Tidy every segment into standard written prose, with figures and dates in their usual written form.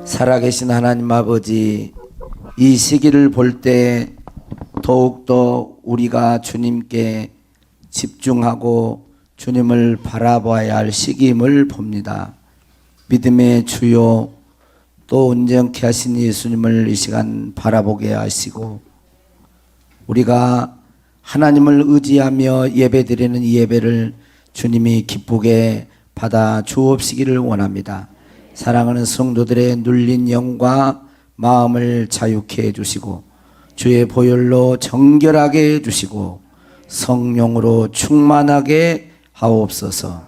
살아계신 하나님 아버지, 이 시기를 볼 때 더욱더 우리가 주님께 집중하고 주님을 바라봐야 할 시기임을 봅니다. 믿음의 주요 또 온전케 하신 예수님을 이 시간 바라보게 하시고, 우리가 하나님을 의지하며 예배드리는 이 예배를 주님이 기쁘게 받아 주옵시기를 원합니다. 사랑하는 성도들의 눌린 영과 마음을 자유케 해주시고, 주의 보혈로 정결하게 해주시고, 성령으로 충만하게 하옵소서.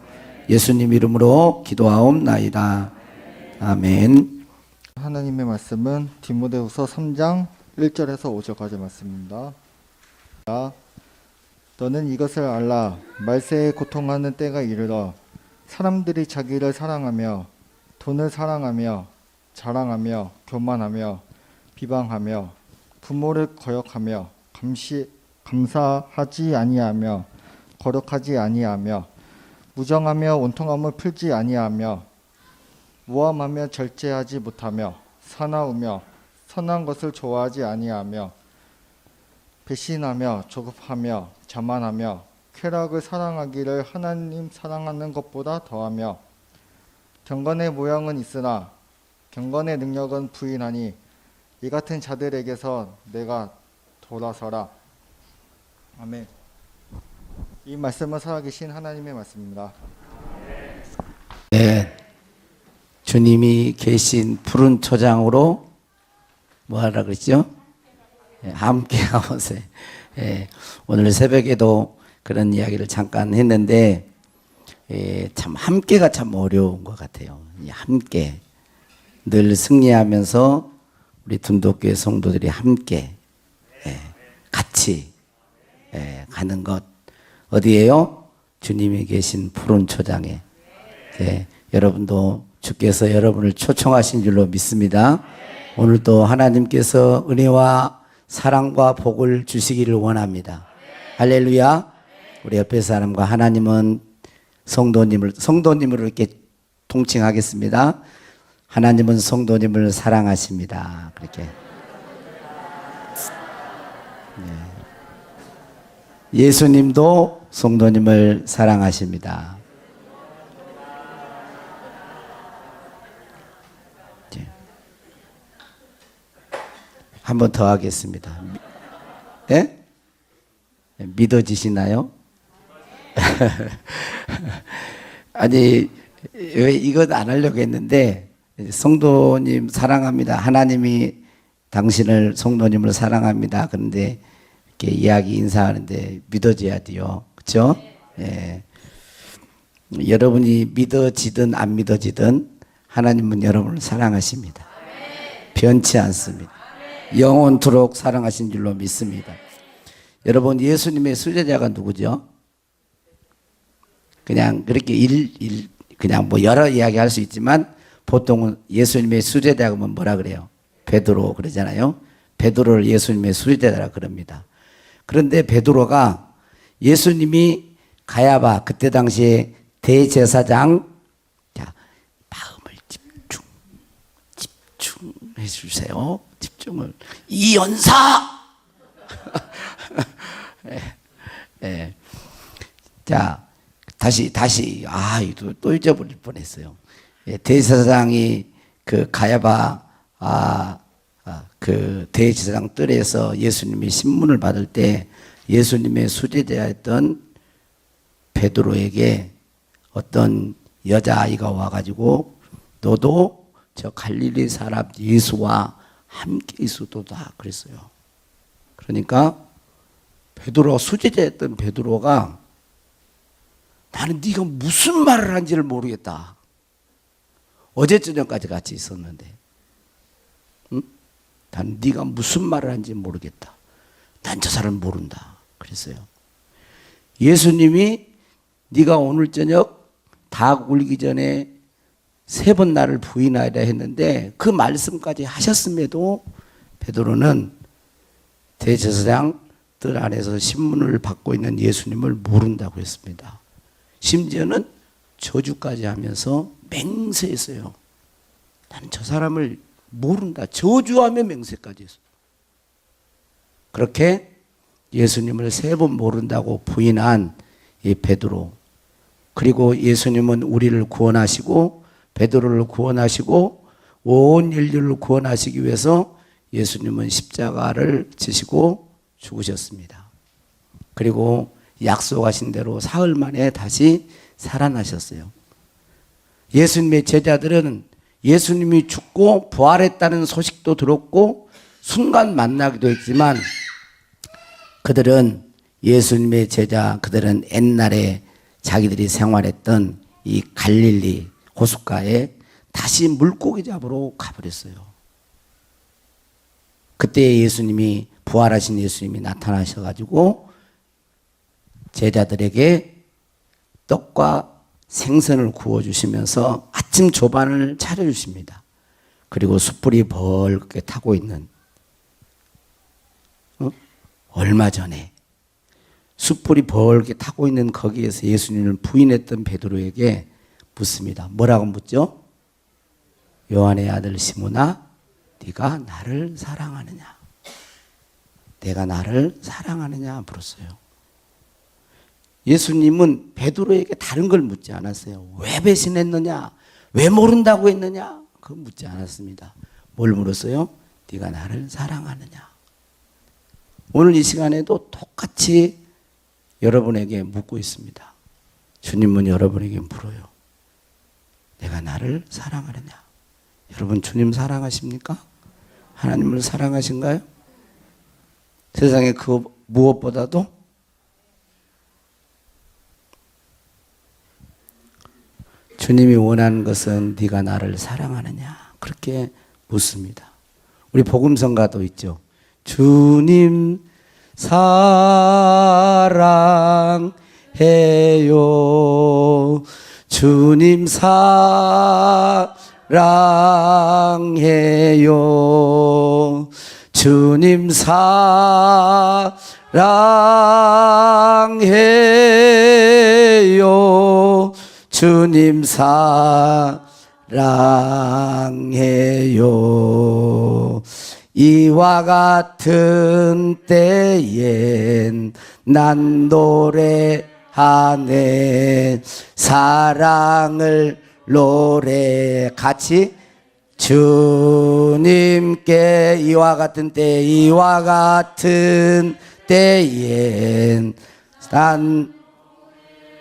예수님 이름으로 기도하옵나이다. 아멘. 하나님의 말씀은 디모데후서 3장 1절에서 5절까지 말씀입니다. 너는 이것을 알라. 말세에 고통하는 때가 이르러 사람들이 자기를 사랑하며 돈을 사랑하며 자랑하며 교만하며 비방하며 부모를 거역하며 감사하지 아니하며 거룩하지 아니하며 무정하며 온통함을 풀지 아니하며 모함하며 절제하지 못하며 사나우며 선한 것을 좋아하지 아니하며 배신하며 조급하며 자만하며 쾌락을 사랑하기를 하나님 사랑하는 것보다 더하며 경건의 모양은 있으나 경건의 능력은 부인하니 이 같은 자들에게서 내가 돌아서라. 아멘. 이 말씀은 살아계신 하나님의 말씀입니다. 네, 주님이 계신 푸른 초장으로 뭐 하라 그랬죠? 네, 함께 하오세. 네, 오늘 새벽에도 그런 이야기를 잠깐 했는데, 참 함께가 참 어려운 것 같아요. 함께 늘 승리하면서 우리 둔독교회 성도들이 함께 같이 가는 것, 어디에요? 주님이 계신 푸른 초장에. 여러분도 주께서 여러분을 초청하신 줄로 믿습니다. 오늘도 하나님께서 은혜와 사랑과 복을 주시기를 원합니다. 할렐루야. 우리 옆에 사람과 하나님은 성도님으로 이렇게 통칭하겠습니다. 하나님은 성도님을 사랑하십니다. 그렇게. 예수님도 성도님을 사랑하십니다. 한 번 더 하겠습니다. 예? 믿어지시나요? 아니, 왜 이건 안 하려고 했는데, 성도님 사랑합니다. 하나님이 당신을, 성도님을 사랑합니다. 그런데 이렇게 이야기 인사하는데 믿어져야 돼요. 그렇죠? 예. 여러분이 믿어지든 안 믿어지든 하나님은 여러분을 사랑하십니다. 변치 않습니다. 영원토록 사랑하신 줄로 믿습니다. 여러분, 예수님의 수제자가 누구죠? 그냥 그렇게 그냥 뭐 여러 이야기 할 수 있지만, 보통은 예수님의 수제자가 뭐라 그래요? 베드로 그러잖아요. 베드로를 예수님의 수제자라 그럽니다. 그런데 베드로가 예수님이 가야바, 그때 당시에 대제사장, 자, 마음을 집중해 주세요. 집중을. 이 연사! 자, 다시, 또 잊어버릴 뻔했어요. 대제사장이 그 가야바, 그 대제사장 뜰에서 예수님이 신문을 받을 때 예수님의 수제자였던 베드로에게 어떤 여자아이가 와가지고 너도 저 갈릴리 사람 예수와 함께 있어도다 그랬어요. 그러니까 베드로가, 수제자였던 베드로가, 나는 네가 무슨 말을 한지를 모르겠다. 어제 저녁까지 같이 있었는데, 응? 난 네가 무슨 말을 한지 모르겠다. 난 저 사람 모른다. 그랬어요. 예수님이 네가 오늘 저녁 닭 울기 전에 3번 나를 부인하리라 했는데, 그 말씀까지 하셨음에도 베드로는 대제사장 뜰 안에서 신문을 받고 있는 예수님을 모른다고 했습니다. 심지어는 저주까지 하면서 맹세했어요. 나는 저 사람을 모른다. 저주하며 맹세까지 했어. 그렇게 예수님을 3번 모른다고 부인한 이 베드로. 그리고 예수님은 우리를 구원하시고 베드로를 구원하시고 온 인류를 구원하시기 위해서 예수님은 십자가를 지시고 죽으셨습니다. 그리고 약속하신 대로 사흘 만에 다시 살아나셨어요. 예수님의 제자들은 예수님이 죽고 부활했다는 소식도 들었고 순간 만나기도 했지만 그들은 예수님의 제자, 그들은 옛날에 자기들이 생활했던 이 갈릴리 호숫가에 다시 물고기 잡으러 가버렸어요. 그때 예수님이, 부활하신 예수님이 나타나셔가지고 제자들에게 떡과 생선을 구워주시면서 아침 조반을 차려주십니다. 그리고 숯불이 벌겋게 타고 있는, 얼마 전에 숯불이 벌겋게 타고 있는 거기에서 예수님을 부인했던 베드로에게 묻습니다. 뭐라고 묻죠? 요한의 아들 시몬아, 네가 나를 사랑하느냐? 내가 나를 사랑하느냐 물었어요. 예수님은 베드로에게 다른 걸 묻지 않았어요. 왜 배신했느냐? 왜 모른다고 했느냐? 그거 묻지 않았습니다. 뭘 물었어요? 네가 나를 사랑하느냐? 오늘 이 시간에도 똑같이 여러분에게 묻고 있습니다. 주님은 여러분에게 물어요. 내가 나를 사랑하느냐? 여러분 주님 사랑하십니까? 하나님을 사랑하신가요? 세상에 그 무엇보다도 주님이 원하는 것은 네가 나를 사랑하느냐? 그렇게 묻습니다. 우리 복음성가도 있죠. 주님 사랑해요. 주님 사랑해요. 주님 사랑해요. 주님 사랑해요. 이와 같은 때엔 난 노래하네. 사랑을 노래 같이 주님께 이와 같은 때엔 난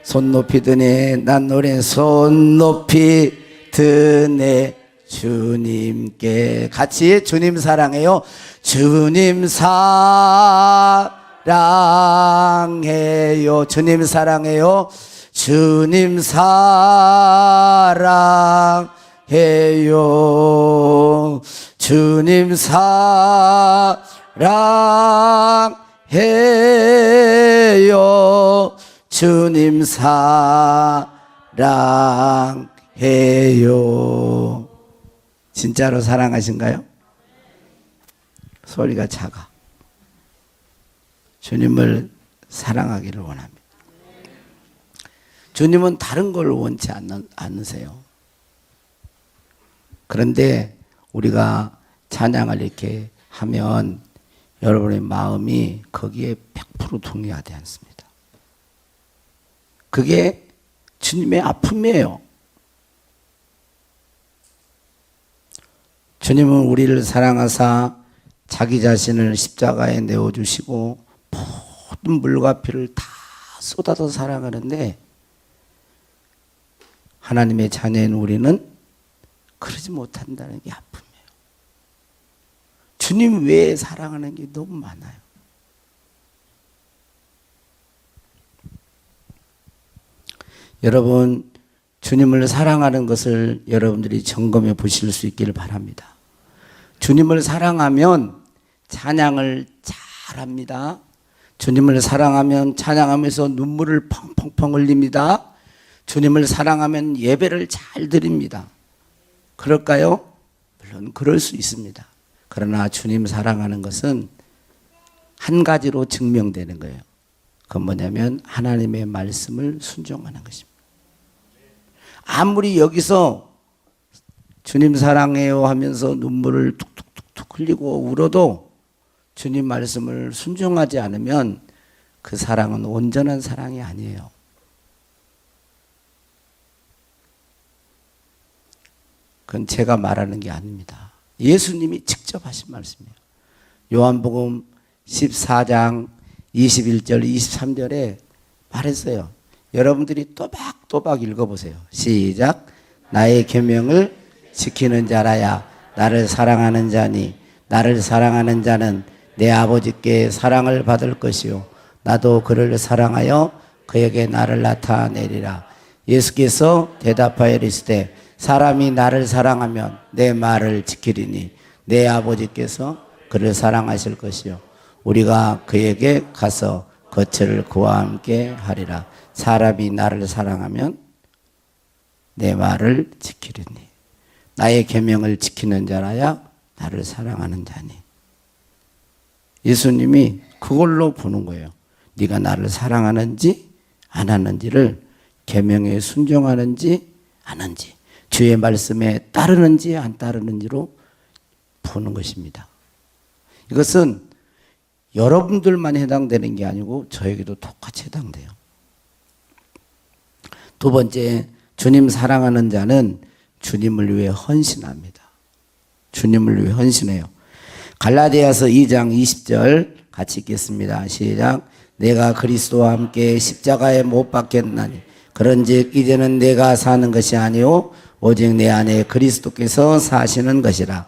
손 높이 드네. 난 노래 손 높이 드네. 주님께 같이 주님 사랑해요. 주님 사랑해요. 주님 사랑해요. 주님 사랑해요. 주님 사랑해요. 주님 사랑해요. 진짜로 사랑하신가요? 소리가 작아. 주님을 사랑하기를 원합니다. 주님은 다른 걸 원치 않으세요. 그런데 우리가 찬양을 이렇게 하면 여러분의 마음이 거기에 100% 동의하지 않습니다. 그게 주님의 아픔이에요. 주님은 우리를 사랑하사 자기 자신을 십자가에 내어주시고 모든 물과 피를 다 쏟아서 사랑하는데 하나님의 자녀인 우리는 그러지 못한다는 게 아픔이에요. 주님 외에 사랑하는 게 너무 많아요. 여러분, 주님을 사랑하는 것을 여러분들이 점검해 보실 수 있기를 바랍니다. 주님을 사랑하면 찬양을 잘합니다. 주님을 사랑하면 찬양하면서 눈물을 펑펑펑 흘립니다. 주님을 사랑하면 예배를 잘 드립니다. 그럴까요? 물론 그럴 수 있습니다. 그러나 주님 사랑하는 것은 한 가지로 증명되는 거예요. 그건 뭐냐면 하나님의 말씀을 순종하는 것입니다. 아무리 여기서 주님 사랑해요 하면서 눈물을 툭툭툭툭 흘리고 울어도 주님 말씀을 순종하지 않으면 그 사랑은 온전한 사랑이 아니에요. 그건 제가 말하는 게 아닙니다. 예수님이 직접 하신 말씀이에요. 요한복음 14장 21절 23절에 말했어요. 여러분들이 또박또박 읽어보세요. 시작. 나의 계명을 지키는 자라야 나를 사랑하는 자니 나를 사랑하는 자는 내 아버지께 사랑을 받을 것이요 나도 그를 사랑하여 그에게 나를 나타내리라. 예수께서 대답하여 이르시되 사람이 나를 사랑하면 내 말을 지키리니 내 아버지께서 그를 사랑하실 것이요 우리가 그에게 가서 거처를 그와 함께 하리라. 사람이 나를 사랑하면 내 말을 지키리니 나의 계명을 지키는 자라야 나를 사랑하는 자니. 예수님이 그걸로 보는 거예요. 네가 나를 사랑하는지 안 하는지를 계명에 순종하는지 안 하는지 주의 말씀에 따르는지 안 따르는지로 보는 것입니다. 이것은 여러분들만 해당되는 게 아니고 저에게도 똑같이 해당돼요. 두 번째, 주님 사랑하는 자는 주님을 위해 헌신합니다. 주님을 위해 헌신해요. 갈라디아서 2장 20절 같이 읽겠습니다. 시작. 내가 그리스도와 함께 십자가에 못 박혔나니 그런즉 이제는 내가 사는 것이 아니요 오직 내 안에 그리스도께서 사시는 것이라.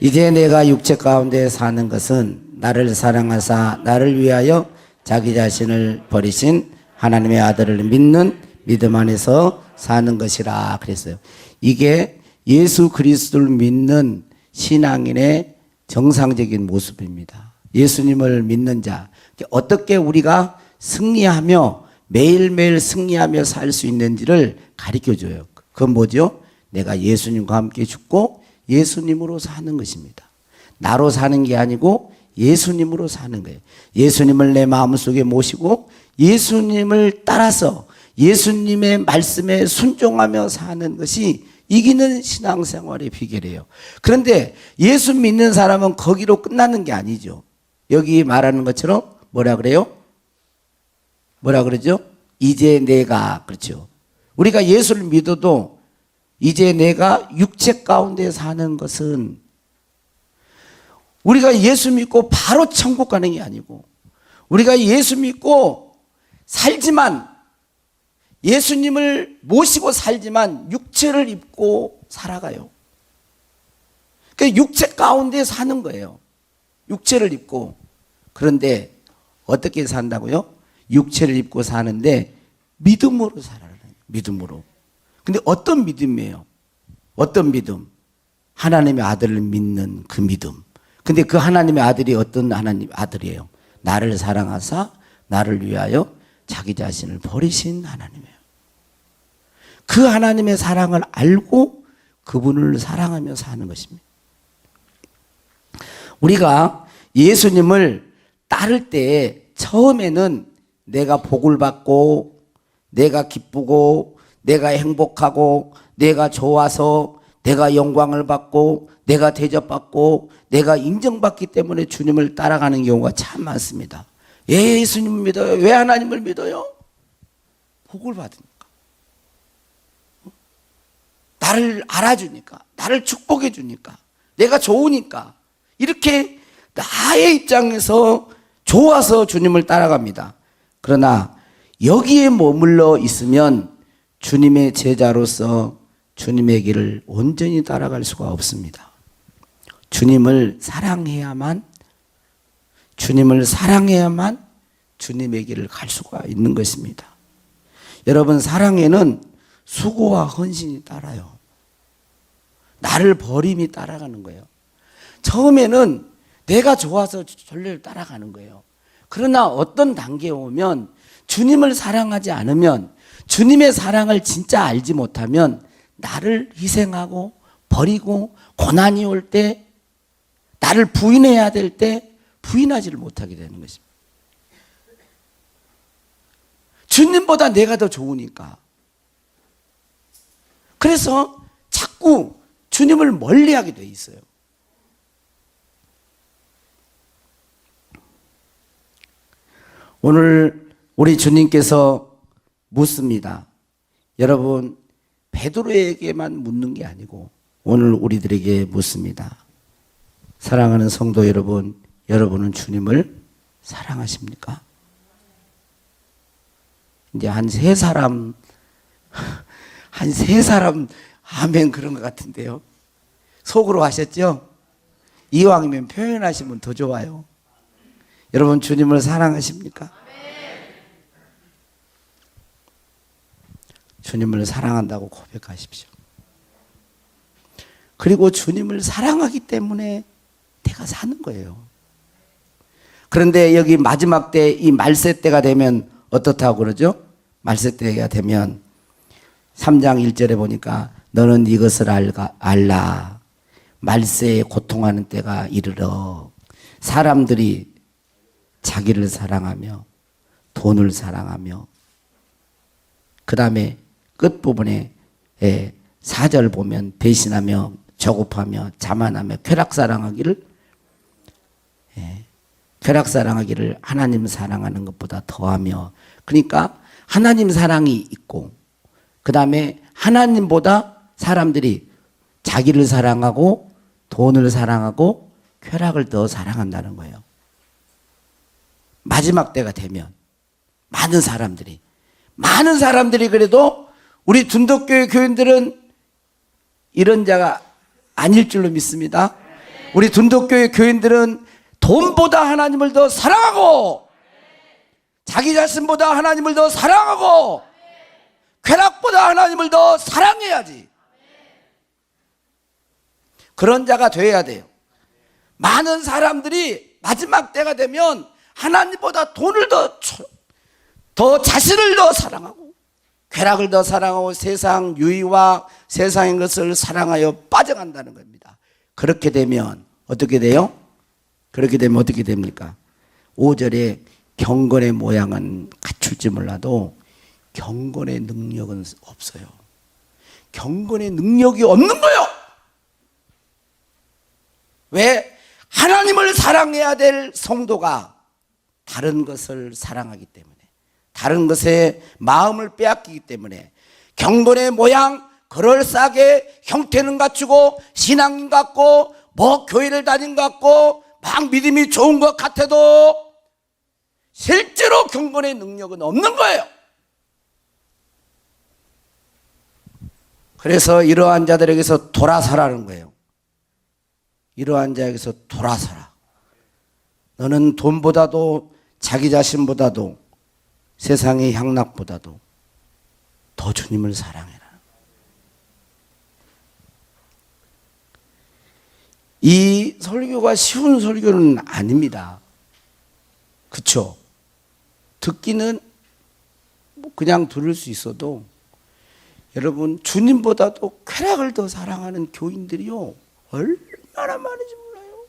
이제 내가 육체 가운데 사는 것은 나를 사랑하사 나를 위하여 자기 자신을 버리신 하나님의 아들을 믿는 믿음 안에서 사는 것이라 그랬어요. 이게 예수 그리스도를 믿는 신앙인의 정상적인 모습입니다. 예수님을 믿는 자, 어떻게 우리가 승리하며 매일매일 승리하며 살 수 있는지를 가르쳐줘요. 그건 뭐죠? 내가 예수님과 함께 죽고 예수님으로 사는 것입니다. 나로 사는 게 아니고 예수님으로 사는 거예요. 예수님을 내 마음속에 모시고 예수님을 따라서 예수님의 말씀에 순종하며 사는 것이 이기는 신앙생활의 비결이에요. 그런데 예수 믿는 사람은 거기로 끝나는 게 아니죠. 여기 말하는 것처럼 뭐라 그래요? 뭐라 그러죠? 이제 내가, 그렇죠. 우리가 예수를 믿어도 이제 내가 육체 가운데 사는 것은 우리가 예수 믿고 바로 천국 가는 게 아니고 우리가 예수 믿고 살지만 예수님을 모시고 살지만 육체를 입고 살아가요. 그러니까 육체 가운데 사는 거예요. 육체를 입고. 그런데 어떻게 산다고요? 육체를 입고 사는데 믿음으로 살아요. 믿음으로. 근데 어떤 믿음이에요? 어떤 믿음? 하나님의 아들을 믿는 그 믿음. 근데 그 하나님의 아들이 어떤 하나님 아들이에요? 나를 사랑하사 나를 위하여 자기 자신을 버리신 하나님이에요. 그 하나님의 사랑을 알고 그분을 사랑하며 사는 것입니다. 우리가 예수님을 따를 때 처음에는 내가 복을 받고 내가 기쁘고 내가 행복하고 내가 좋아서 내가 영광을 받고 내가 대접받고 내가 인정받기 때문에 주님을 따라가는 경우가 참 많습니다. 왜 예수님을 믿어요? 왜 하나님을 믿어요? 복을 받으니까. 나를 알아주니까, 나를 축복해 주니까, 내가 좋으니까 이렇게 나의 입장에서 좋아서 주님을 따라갑니다. 그러나 여기에 머물러 있으면 주님의 제자로서 주님의 길을 온전히 따라갈 수가 없습니다. 주님을 사랑해야만 주님의 길을 갈 수가 있는 것입니다. 여러분, 사랑에는 수고와 헌신이 따라요. 나를 버림이 따라가는 거예요. 처음에는 내가 좋아서 전례를 따라가는 거예요. 그러나 어떤 단계에 오면 주님을 사랑하지 않으면 주님의 사랑을 진짜 알지 못하면 나를 희생하고 버리고 고난이 올 때 나를 부인해야 될 때 부인하지를 못하게 되는 것입니다. 주님보다 내가 더 좋으니까. 그래서 자꾸 주님을 멀리하게 돼 있어요. 오늘 우리 주님께서 묻습니다. 여러분, 베드로에게만 묻는 게 아니고 오늘 우리들에게 묻습니다. 사랑하는 성도 여러분, 여러분은 주님을 사랑하십니까? 이제 한 세 사람 아멘 그런 것 같은데요. 속으로 하셨죠? 이왕이면 표현하시면 더 좋아요. 여러분 주님을 사랑하십니까? 주님을 사랑한다고 고백하십시오. 그리고 주님을 사랑하기 때문에 내가 사는 거예요. 그런데 여기 마지막 때 이 말세 때가 되면 어떻다고 그러죠? 말세 때가 되면 3장 1절에 보니까 너는 이것을 알라. 말세에 고통하는 때가 이르러 사람들이 자기를 사랑하며 돈을 사랑하며 그 다음에 끝부분에 4절 보면 배신하며 저급하며 자만하며 쾌락사랑하기를 하나님 사랑하는 것보다 더하며, 그러니까 하나님 사랑이 있고 그 다음에 하나님보다 사람들이 자기를 사랑하고 돈을 사랑하고 쾌락을 더 사랑한다는 거예요. 마지막 때가 되면 많은 사람들이 그래도 우리 둔덕교회 교인들은 이런 자가 아닐 줄로 믿습니다. 우리 둔덕교회 교인들은 돈보다 하나님을 더 사랑하고 자기 자신보다 하나님을 더 사랑하고 쾌락보다 하나님을 더 사랑해야지. 그런 자가 되어야 돼요. 많은 사람들이 마지막 때가 되면 하나님보다 돈을 더 자신을 더 사랑하고 쾌락을 더 사랑하고 세상 유의와 세상의 것을 사랑하여 빠져간다는 겁니다. 그렇게 되면 어떻게 돼요? 그렇게 되면 어떻게 됩니까? 5절에 경건의 모양은 갖출지 몰라도 경건의 능력은 없어요. 경건의 능력이 없는 거예요. 왜? 하나님을 사랑해야 될 성도가 다른 것을 사랑하기 때문에, 다른 것에 마음을 빼앗기기 때문에 경건의 모양, 그럴싸하게 형태는 갖추고 신앙인 같고 뭐 교회를 다닌 것 같고 막 믿음이 좋은 것 같아도 실제로 경건의 능력은 없는 거예요. 그래서 이러한 자들에게서 돌아서라는 거예요. 이러한 자에게서 돌아서라. 너는 돈보다도 자기 자신보다도 세상의 향락보다도 더 주님을 사랑해라. 이 설교가 쉬운 설교는 아닙니다. 그렇죠? 듣기는 그냥 들을 수 있어도 여러분 주님보다도 쾌락을 더 사랑하는 교인들이요 얼마나 많은지 몰라요.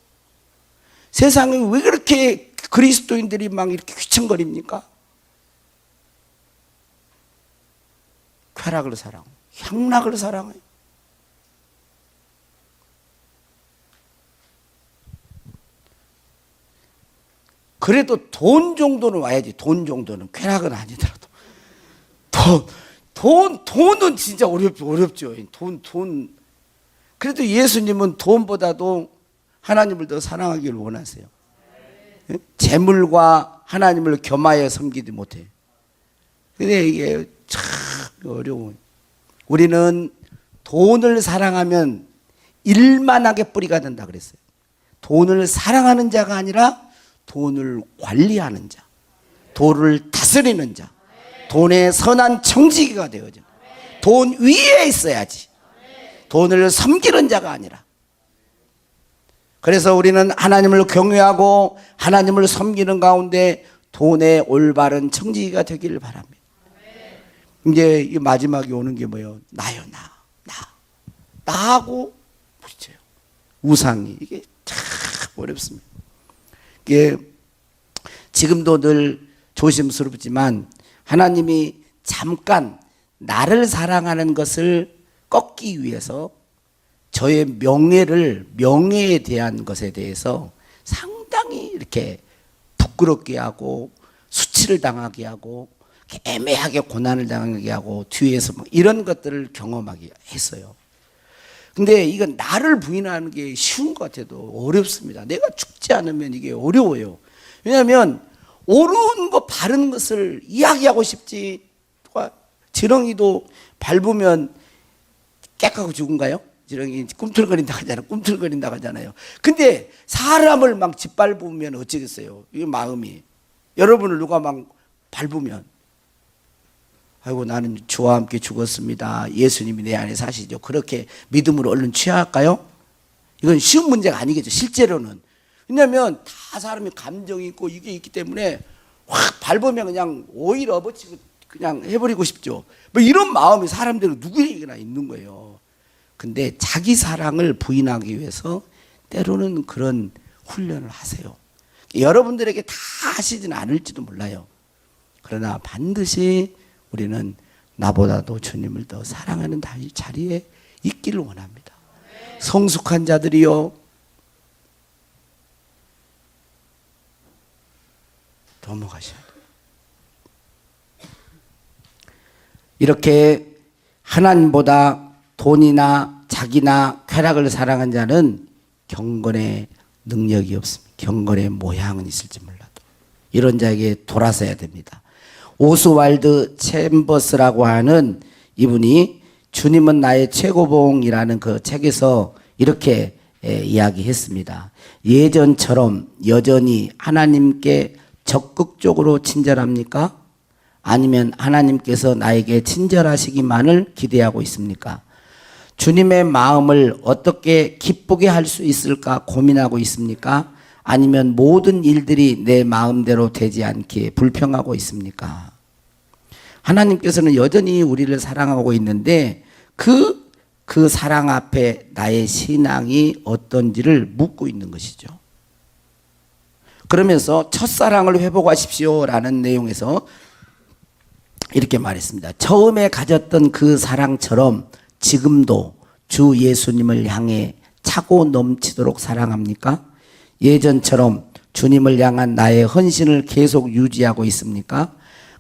세상에 왜 그렇게 그리스도인들이 막 이렇게 귀청거립니까? 쾌락을 사랑하고 향락을 사랑해요. 그래도 돈 정도는 와야지. 돈 정도는. 쾌락은 아니더라도. 돈은 진짜 어렵죠. 돈. 그래도 예수님은 돈보다도 하나님을 더 사랑하기를 원하세요. 재물과 하나님을 겸하여 섬기지 못해. 근데 이게 참 어려워요. 우리는 돈을 사랑하면 일만하게 뿌리가 된다 그랬어요. 돈을 사랑하는 자가 아니라 돈을 관리하는 자, 돈을 다스리는 자, 돈의 선한 청지기가 되어져. 돈 위에 있어야지. 돈을 섬기는 자가 아니라. 그래서 우리는 하나님을 경외하고 하나님을 섬기는 가운데 돈의 올바른 청지기가 되기를 바랍니다. 이제 이 마지막에 오는 게 뭐예요? 나요, 나하고 부딪혀요. 우상이 이게 참 어렵습니다. 이게 지금도 늘 조심스럽지만 하나님이 잠깐 나를 사랑하는 것을 꺾기 위해서 저의 명예에 대한 것에 대해서 상당히 이렇게 부끄럽게 하고 수치를 당하게 하고 애매하게 고난을 당하게 하고 뒤에서 막 이런 것들을 경험하게 했어요. 근데 이건 나를 부인하는 게 쉬운 것 같아도 어렵습니다. 내가 죽지 않으면 이게 어려워요. 왜냐하면 옳은 것 바른 것을 이야기하고 싶지. 지렁이도 밟으면 깨끗하고 죽은가요? 지렁이 꿈틀거린다고 하잖아요. 꿈틀거린다고 하잖아요. 근데 사람을 막 짓밟으면 어쩌겠어요? 이 마음이. 여러분을 누가 막 밟으면 아이고 나는 주와 함께 죽었습니다. 예수님이 내 안에 사시죠. 그렇게 믿음으로 얼른 취할까요? 이건 쉬운 문제가 아니겠죠. 실제로는. 왜냐하면 다 사람이 감정이 있고 이게 있기 때문에 확 밟으면 그냥 오히려 업어치고 그냥 해버리고 싶죠. 뭐 이런 마음이 사람들은 누구에게나 있는 거예요. 근데 자기 사랑을 부인하기 위해서 때로는 그런 훈련을 하세요. 여러분들에게 다 하시지는 않을지도 몰라요. 그러나 반드시 우리는 나보다도 주님을 더 사랑하는 자리에 있기를 원합니다. 성숙한 자들이요, 넘어가셔야 돼요. 이렇게 하나님보다 돈이나 자기나 쾌락을 사랑한 자는 경건의 능력이 없습니다. 경건의 모양은 있을지 몰라도 이런 자에게 돌아서야 됩니다. 오스왈드 챔버스라고 하는 이분이 주님은 나의 최고봉이라는 그 책에서 이렇게 이야기했습니다. 예전처럼 여전히 하나님께 적극적으로 친절합니까? 아니면 하나님께서 나에게 친절하시기만을 기대하고 있습니까? 주님의 마음을 어떻게 기쁘게 할 수 있을까 고민하고 있습니까? 아니면 모든 일들이 내 마음대로 되지 않게 불평하고 있습니까? 하나님께서는 여전히 우리를 사랑하고 있는데 그 사랑 앞에 나의 신앙이 어떤지를 묻고 있는 것이죠. 그러면서 첫사랑을 회복하십시오 라는 내용에서 이렇게 말했습니다. 처음에 가졌던 그 사랑처럼 지금도 주 예수님을 향해 차고 넘치도록 사랑합니까? 예전처럼 주님을 향한 나의 헌신을 계속 유지하고 있습니까?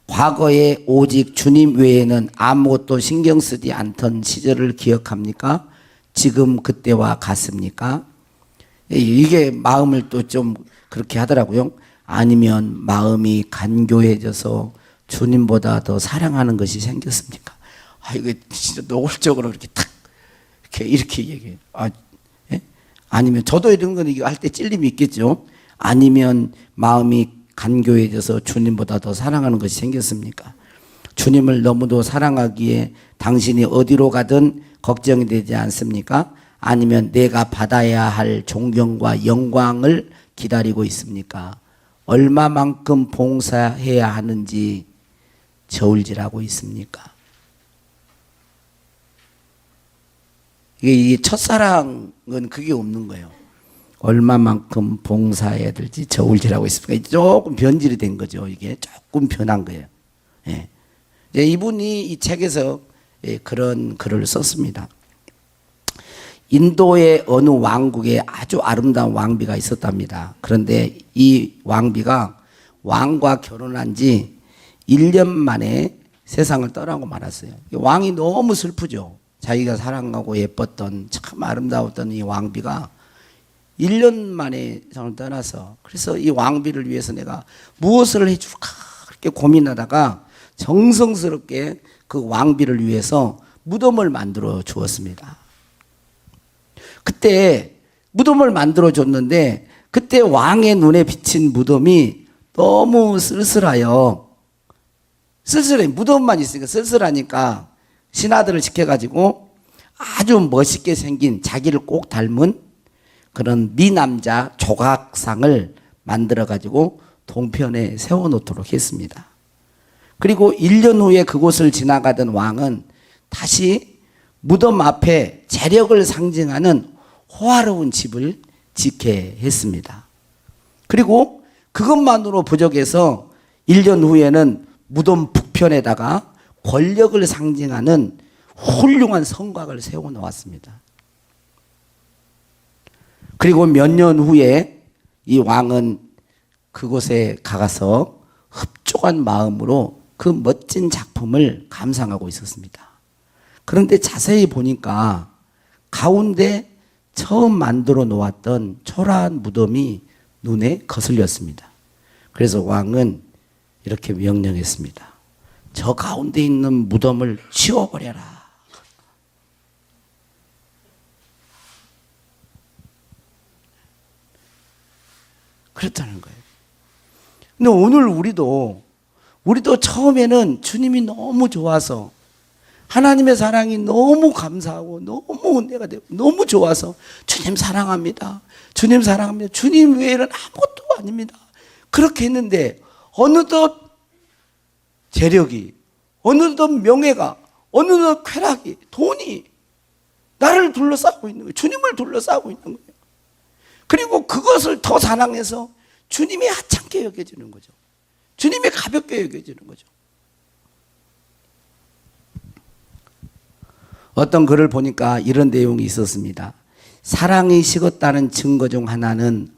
과거에 오직 주님 외에는 아무것도 신경 쓰지 않던 시절을 기억합니까? 지금 그때와 같습니까? 이게 마음을 또 좀 그렇게 하더라고요. 아니면 마음이 간교해져서 주님보다 더 사랑하는 것이 생겼습니까? 이거 진짜 노골적으로 이렇게 탁 이렇게 얘기해요. 예? 아니면 저도 이런 건 할 때 찔림이 있겠죠. 아니면 마음이 간교해져서 주님보다 더 사랑하는 것이 생겼습니까? 주님을 너무도 사랑하기에 당신이 어디로 가든 걱정이 되지 않습니까? 아니면 내가 받아야 할 존경과 영광을 기다리고 있습니까? 얼마만큼 봉사해야 하는지 저울질하고 있습니까? 이게 첫사랑은 그게 없는 거예요. 얼마만큼 봉사해야 될지 저울질하고 있습니까? 조금 변질이 된 거죠. 이게 조금 변한 거예요. 예. 이분이 이 책에서 그런 글을 썼습니다. 인도의 어느 왕국에 아주 아름다운 왕비가 있었답니다. 그런데 이 왕비가 왕과 결혼한 지 1년 만에 세상을 떠나고 말았어요. 왕이 너무 슬프죠. 자기가 사랑하고 예뻤던 참 아름다웠던 이 왕비가 1년 만에 세상을 떠나서, 그래서 이 왕비를 위해서 내가 무엇을 해줄까 그렇게 고민하다가 정성스럽게 그 왕비를 위해서 무덤을 만들어 주었습니다. 그때 무덤을 만들어 줬는데 그때 왕의 눈에 비친 무덤이 너무 쓸쓸해요. 무덤만 있으니까 쓸쓸하니까 신하들을 시켜가지고 아주 멋있게 생긴 자기를 꼭 닮은 그런 미남자 조각상을 만들어가지고 동편에 세워놓도록 했습니다. 그리고 1년 후에 그곳을 지나가던 왕은 다시 무덤 앞에 재력을 상징하는 호화로운 집을 짓게 했습니다. 그리고 그것만으로 부족해서 1년 후에는 무덤 북편에다가 권력을 상징하는 훌륭한 성곽을 세워 놓았습니다. 그리고 몇 년 후에 이 왕은 그곳에 가서 흡족한 마음으로 그 멋진 작품을 감상하고 있었습니다. 그런데 자세히 보니까 가운데 처음 만들어 놓았던 초라한 무덤이 눈에 거슬렸습니다. 그래서 왕은 이렇게 명령했습니다. 저 가운데 있는 무덤을 치워버려라. 그랬다는 거예요. 근데 오늘 우리도 처음에는 주님이 너무 좋아서 하나님의 사랑이 너무 감사하고 너무 은혜가 되고 너무 좋아서 주님 사랑합니다. 주님 사랑합니다. 주님 외에는 아무것도 아닙니다. 그렇게 했는데 어느덧 재력이, 어느덧 명예가, 어느덧 쾌락이, 돈이 나를 둘러싸고 있는 거예요. 주님을 둘러싸고 있는 거예요. 그리고 그것을 더 사랑해서 주님이 하찮게 여겨지는 거죠. 주님이 가볍게 여겨지는 거죠. 어떤 글을 보니까 이런 내용이 있었습니다. 사랑이 식었다는 증거 중 하나는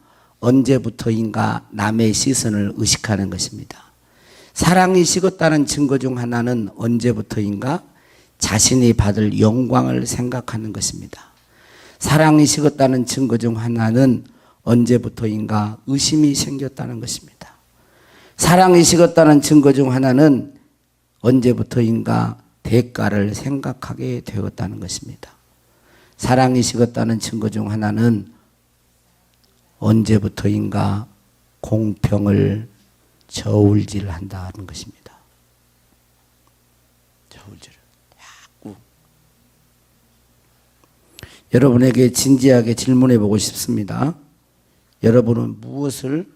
언제부터인가 남의 시선을 의식하는 것입니다. 사랑이 식었다는 증거 중 하나는 언제부터인가 자신이 받을 영광을 생각하는 것입니다. 사랑이 식었다는 증거 중 하나는 언제부터인가 의심이 생겼다는 것입니다. 사랑이 식었다는 증거 중 하나는 언제부터인가 대가를 생각하게 되었다는 것입니다. 사랑이 식었다는 증거 중 하나는 언제부터인가 공평을 저울질한다는 것입니다. 저울질을. 여러분에게 진지하게 질문해 보고 싶습니다. 여러분은 무엇을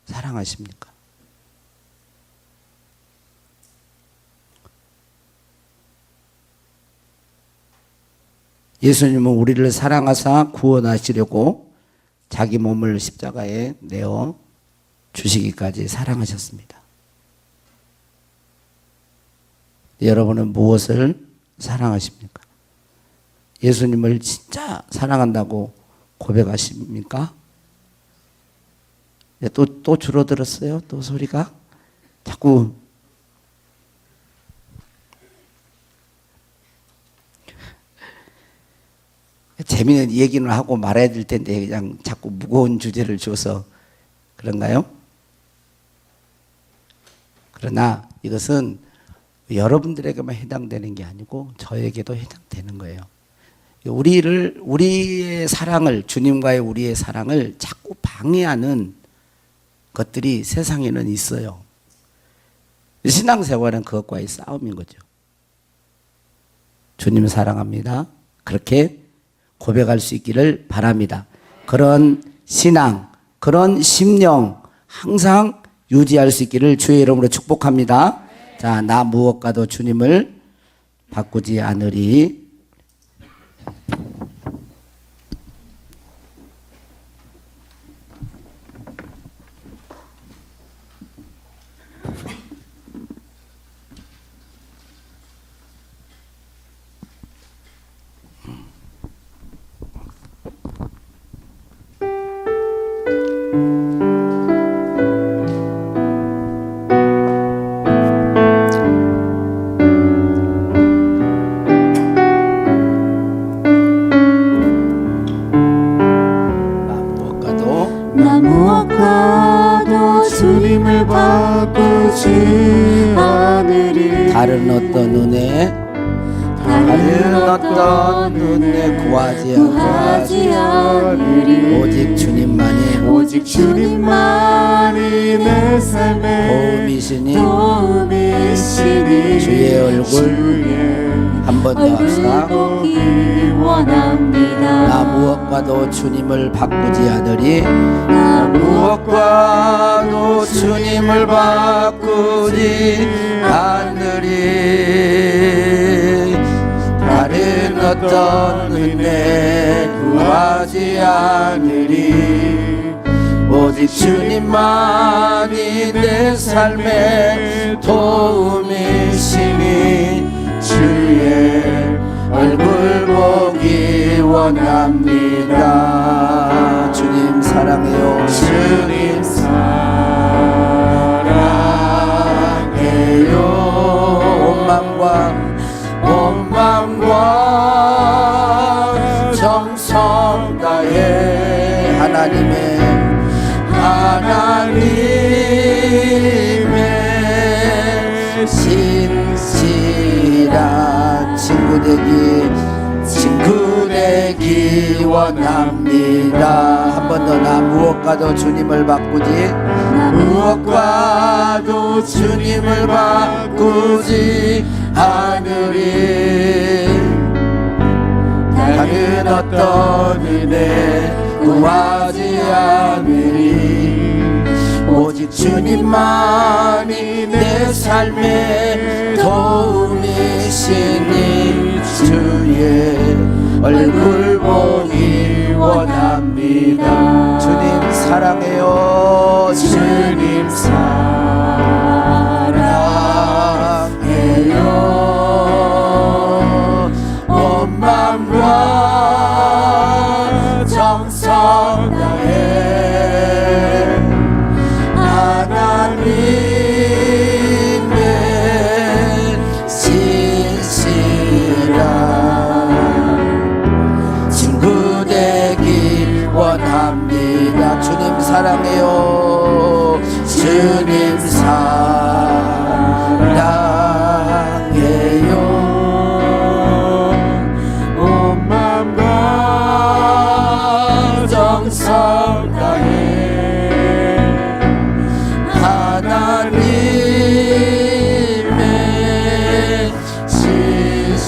사랑하십니까? 예수님은 우리를 사랑하사 구원하시려고 자기 몸을 십자가에 내어 주시기까지 사랑하셨습니다. 여러분은 무엇을 사랑하십니까? 예수님을 진짜 사랑한다고 고백하십니까? 또 줄어들었어요? 또 소리가? 자꾸 재미있는 얘기는 하고 말아야 될 텐데 그냥 자꾸 무거운 주제를 줘서 그런가요? 그러나 이것은 여러분들에게만 해당되는 게 아니고 저에게도 해당되는 거예요. 우리의 사랑을, 주님과의 우리의 사랑을 자꾸 방해하는 것들이 세상에는 있어요. 신앙생활은 그것과의 싸움인 거죠. 주님 사랑합니다. 그렇게 고백할 수 있기를 바랍니다. 그런 신앙, 그런 심령 항상 유지할 수 있기를 주의 이름으로 축복합니다. 자, 나 무엇과도 주님을 바꾸지 않으리. 나 무엇과도 주님을 바꾸지 않으리. 다른 어떤 은혜, 다른 어떤 은혜 구하지 않으리. 오직 주님만이 오직 주님만이 내 삶의 도움이시니 주의 얼굴 한 번 더 합시다. 보기 원합니다. 나 무엇과도 주님을 바꾸지 않으리. 나 무엇과도 주님을 바꾸지 않으리. 다른 어떤 은혜 구하지 않으리. 오직 주님만이 내 삶의 도움이시니 주의 얼굴 보기 원합니다. 주님 사랑해요. 주님 사랑해요. 온 마음과 정성 다해 하나님의 신실한 친구 되기 원합니다. 한 번 더. 나 무엇과도 주님을 바꾸지 않으리. 다른 어떤 은혜 구하지 않으리. 오직 주님만이 내 삶의 도움이시니 주의 얼굴 보기 원합니다. 주님 사랑해요. 주님 사랑해요. 온 마음과 정성 다해 하나님의 신실한 친구 되기 원합니다. 주님 사랑해요. 주님 사랑해요. 온 마음과 정성 다해 하나님의 신실한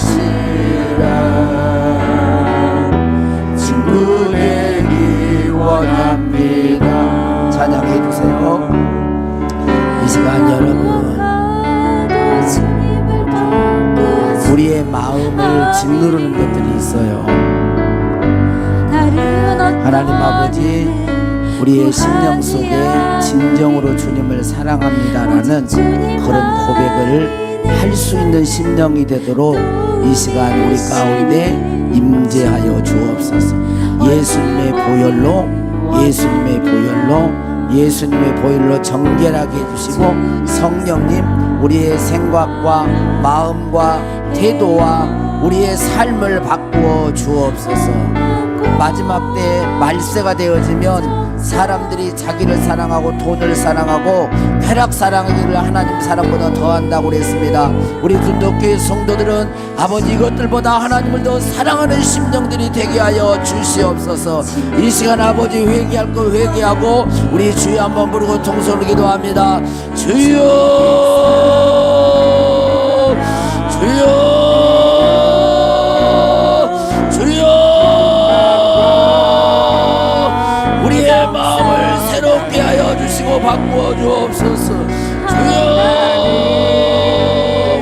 친구 되기 원합니다. 찬양해 주세요. 이 시간 여러분, 우리의 마음을 짓누르는 것들이 있어요. 하나님 아버지, 우리의 심령 속에 진정으로 주님을 사랑합니다라는 그런 고백을 할 수 있는 심령이 되도록 이 시간 우리 가운데 임재하여 주옵소서. 예수님의 보혈로 정결하게 해주시고, 성령님 우리의 생각과 마음과 태도와 우리의 삶을 바꾸어 주옵소서. 마지막 때에 말세가 되어지면 사람들이 자기를 사랑하고 돈을 사랑하고 쾌락 사랑하기를 하나님 사랑보다 더한다고 그랬습니다. 우리 준덕교회 성도들은 아버지 이것들보다 하나님을 더 사랑하는 심령들이 되게 하여 주시옵소서. 이 시간 아버지 회개할 거 회개하고 우리 주여 한번 부르고 통성으로 기도합니다. 주여 주여 바꾸어 주옵소서. 주여,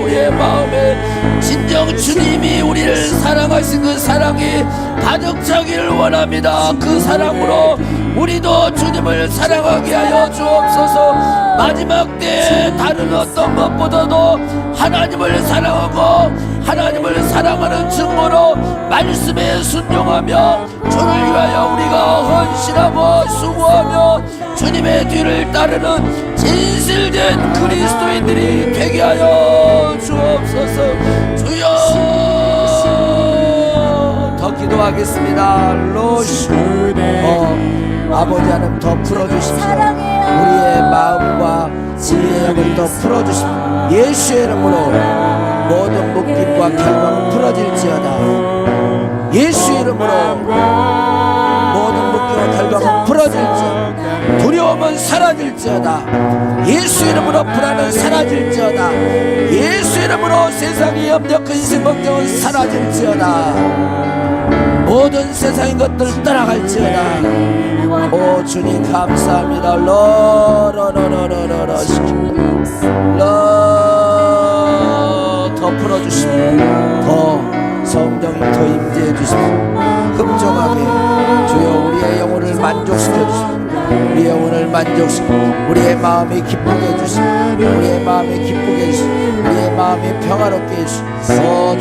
우리의 마음에 진정 주님이 우리를 사랑하신 그 사랑이 가득 차기를 원합니다. 그 사랑으로 우리도 주님을 사랑하게 하여 주옵소서. 마지막 때에 다른 어떤 것보다도 하나님을 사랑하고 하나님을 사랑하는 증거로 말씀에 순종하며 주를 위하여 우리가 헌신하고 수고하며 주님의 뒤를 따르는 진실된 그리스도인들이 되게 하여 주옵소서. 주여, 더 기도하겠습니다. 로시 아버지 하나님 더 풀어주십시오. 우리의 마음과 우리의 영을 더 풀어주십시오. 예수의 이름으로 모든 묶임과 결박은 풀어질지어다. 예수의 이름으로 모든 묶임과 결박은 풀어질지어다. 두려움은 사라질지어다. 예수 이름으로 불안은 사라질지어다. 예수 이름으로 세상의 염려 근심 걱정은 사라질지어다. 모든 세상의 것들 따라갈지어다. 오 주님 감사합니다. 더 풀어주시고 더 성령이 더 임재해 주시고 흡족하게 주여 우리의 영혼을 만족시켜 주시고 우리의 영혼을 만족시키고 우리의 마음이 기쁘게 해주시고 우리의 마음이 기쁘게 해주시고 우리의 마음이 평화롭게 해주시옵소서.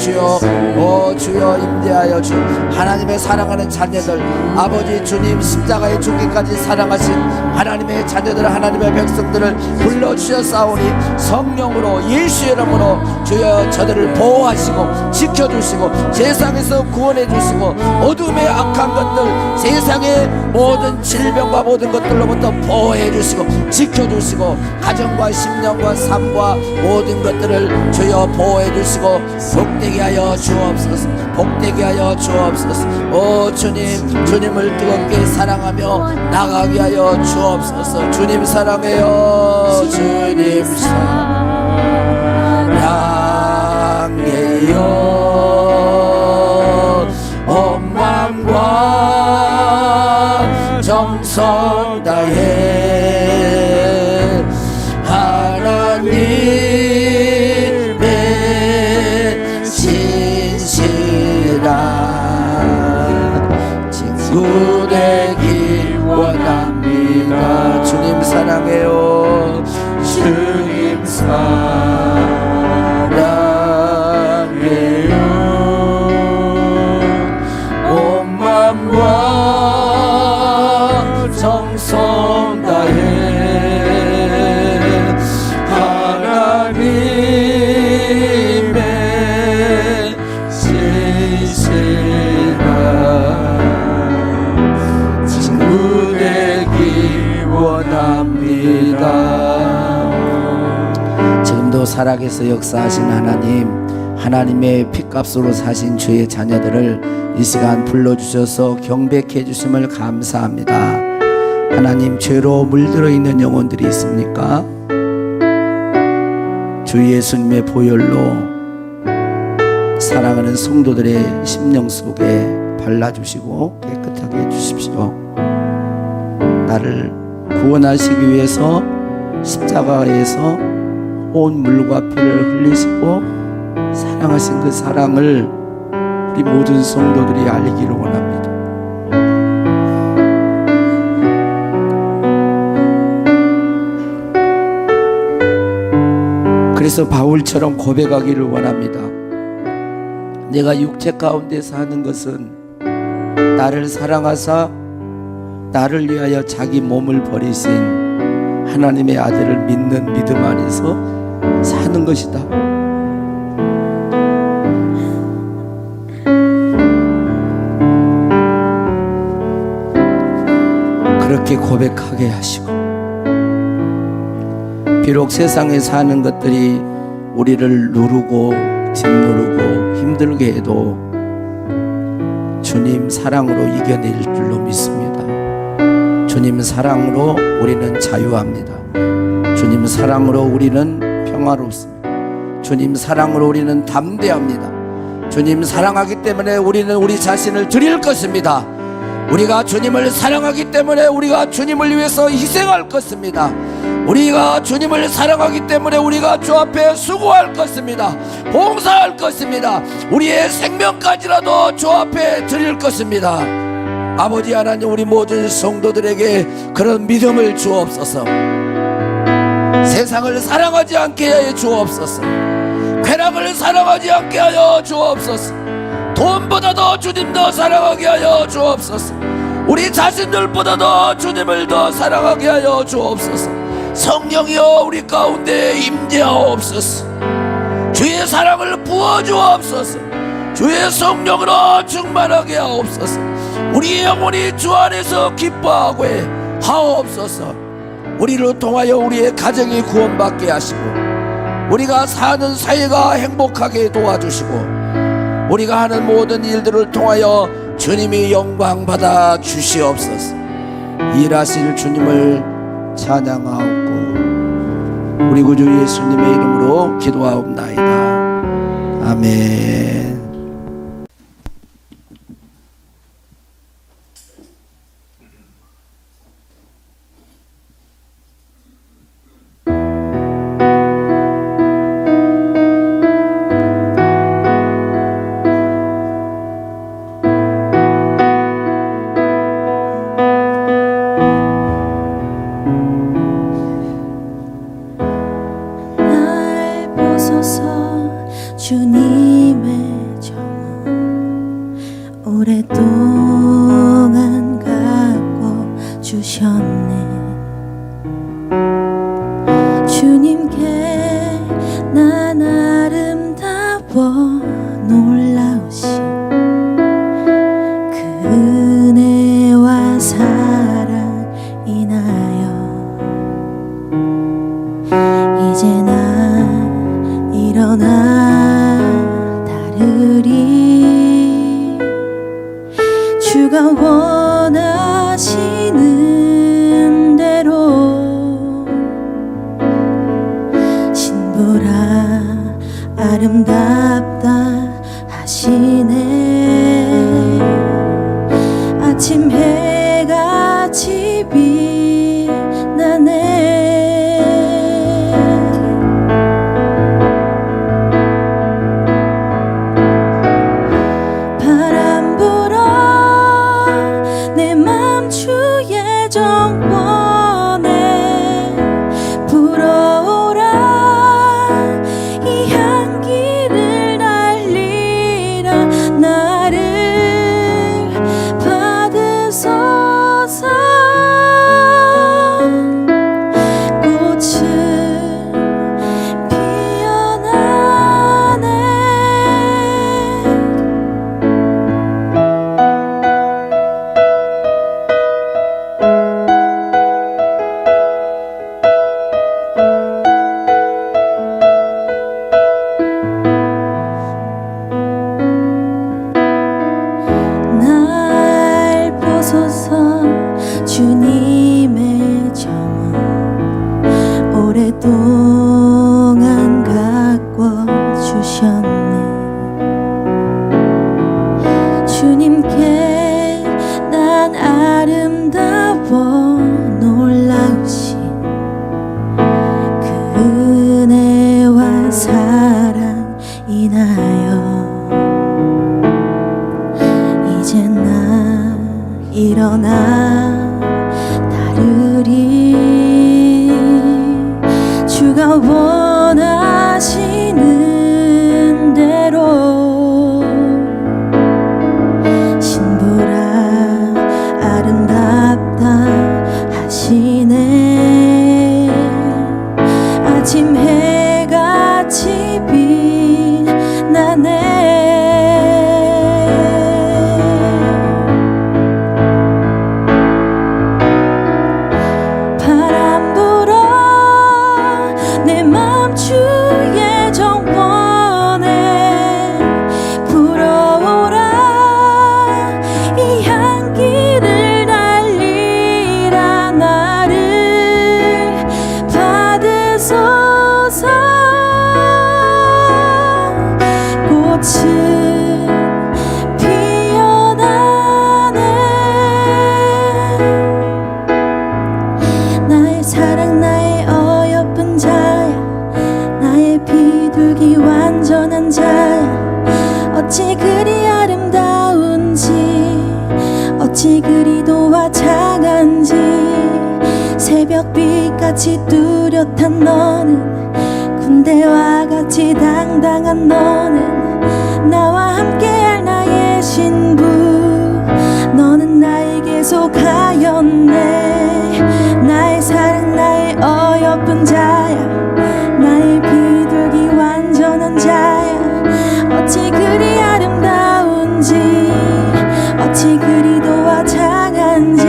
주여 임대하여 주 하나님의 사랑하는 자녀들, 아버지 주님 십자가의 죽기까지 사랑하신 하나님의 자녀들, 하나님의 백성들을 불러주셨사오니 성령으로 예수의 이름으로 주여 저들을 보호하시고 지켜주시고 세상에서 구원해 주시고 어둠의 악한 것들, 세상의 모든 질병과 모든 것들로부터 보호해 주시고 지켜주시고 가정과 심령과 삶과 모든 것들을 주여 보호해 주시고 복되게 하여 주옵소서. 복되게 하여 주옵소서. 오 주님, 주님을 뜨겁게 사랑하며 나가게 하여 주옵소서. 주님 사랑해요. 주님 사랑해요. 온 마음과 정성 다해 하나님의 진실한 친구 되기 원합니다. 주님 사랑해요. 주님 사랑해요. 온 마음과 정성 다해 하나님의 진실한 친구 되기 원합니다. 지금도 살아계서 역사하신 하나님, 하나님의 핏값으로 사신 주의 자녀들을 이 시간 불러주셔서 경배해 주심을 감사합니다. 하나님, 죄로 물들어 있는 영혼들이 있습니까? 주 예수님의 보혈로 사랑하는 성도들의 심령 속에 발라주시고 깨끗하게 해주십시오. 나를 구원하시기 위해서 십자가에서 온 물과 피를 흘리시고 사랑하신 그 사랑을 우리 모든 성도들이 알기를 원합니다. 그래서 바울처럼 고백하기를 원합니다. 내가 육체 가운데 사는 것은 나를 사랑하사 나를 위하여 자기 몸을 버리신 하나님의 아들을 믿는 믿음 안에서 사는 것이다. 그렇게 고백하게 하시고, 비록 세상에 사는 것들이 우리를 누르고 짓누르고 힘들게 해도 주님 사랑으로 이겨낼 줄로 믿습니다. 주님 사랑으로 우리는 자유합니다. 주님 사랑으로 우리는 평화롭습니다. 주님 사랑으로 우리는 담대합니다. 주님 사랑하기 때문에 우리는 우리 자신을 드릴 것입니다. 우리가 주님을 사랑하기 때문에 우리가 주님을 위해서 희생할 것입니다. 우리가 주님을 사랑하기 때문에 우리가 주 앞에 수고할 것입니다. 봉사할 것입니다. 우리의 생명까지라도 주 앞에 드릴 것입니다. 아버지 하나님, 우리 모든 성도들에게 그런 믿음을 주옵소서. 세상을 사랑하지 않게 하여 주옵소서. 쾌락을 사랑하지 않게 하여 주옵소서. 돈보다도 주님 더 사랑하게 하여 주옵소서. 우리 자신들보다도 주님을 더 사랑하게 하여 주옵소서. 성령이여 우리 가운데 임재하옵소서. 주의 사랑을 부어주옵소서. 주의 성령으로 충만하게 하옵소서. 우리 영혼이 주 안에서 기뻐하고 하옵소서. 우리를 통하여 우리의 가정이 구원받게 하시고 우리가 사는 사회가 행복하게 도와주시고 우리가 하는 모든 일들을 통하여 주님이 영광받아 주시옵소서. 일하실 주님을 찬양하옵고 우리 구주 예수님의 이름으로 기도하옵나이다. 아멘. 날 보소서. 주셨네. 주님께 난 아름다워 놀라우신 그 은혜와 사랑 인하여 이제 난 일어나 따르리. 주가 원하시는 대로 신부라 아름답다 하시네. 아침 해같이 빛나네. 바람 불어 내 맘 주의 정원에 불어오라. 이 향기를 날리라. 나를 받으소서. 꽃은 피어나네. 날 보소서. 주님의 정원 오랫동안 가꿔 주셨네. 주님께 난 아름다워 놀라우신 그 은혜와 사랑 인하여 이제 나 일어나 따르리. 주가 원하시는 대로 신부라 아름답다 하시네. 아침 해같이 빛나네. 바람 불어 내 맘 주의 정원에 불어오라. 이 향기를 날리라. 나를 받으소서. 꽃은 피어나네. 나의 사랑 나의 어여쁜 자야. 나의 비둘기 완전한 자야. 어찌 그리 아름다운지 어찌 그리도 화창한지. 새벽빛같이 뚜렷한 너는 군대와 같이 당당한 너는 나와 함께할 나의 신부. 너는 나에게 속하였네. 나의 사랑 나의 어여쁜 자야. 나의 비둘기 완전한 자야. 어찌 그리 아름다운지 어찌 그리도 화창한지.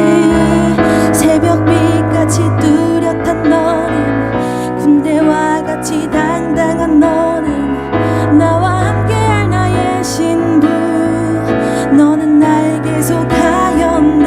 새벽빛같이 뚜렷한 너는 군대와 같이 당당한 너는 나와 함께할 나의 신부. 너는 나에게 속하였네.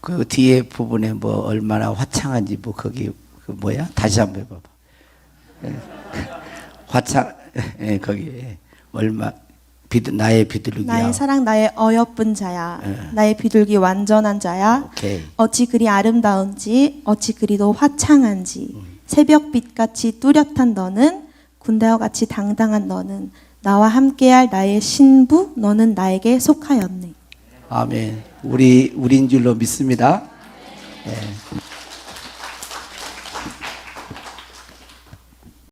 그 뒤에 부분에 뭐 얼마나 화창한지 뭐 거기 그 뭐야? 다시 한번 해봐봐. 예. 화창, 예, 거기 얼마 나의 비둘기야. 나의 사랑 나의 어여쁜 자야. 예. 나의 비둘기 완전한 자야. 오케이. 어찌 그리 아름다운지 어찌 그리도 화창한지 새벽빛같이 뚜렷한 너는 군대와 같이 당당한 너는 나와 함께할 나의 신부 너는 나에게 속하였네. 아멘. 우리인 줄로 믿습니다. 예.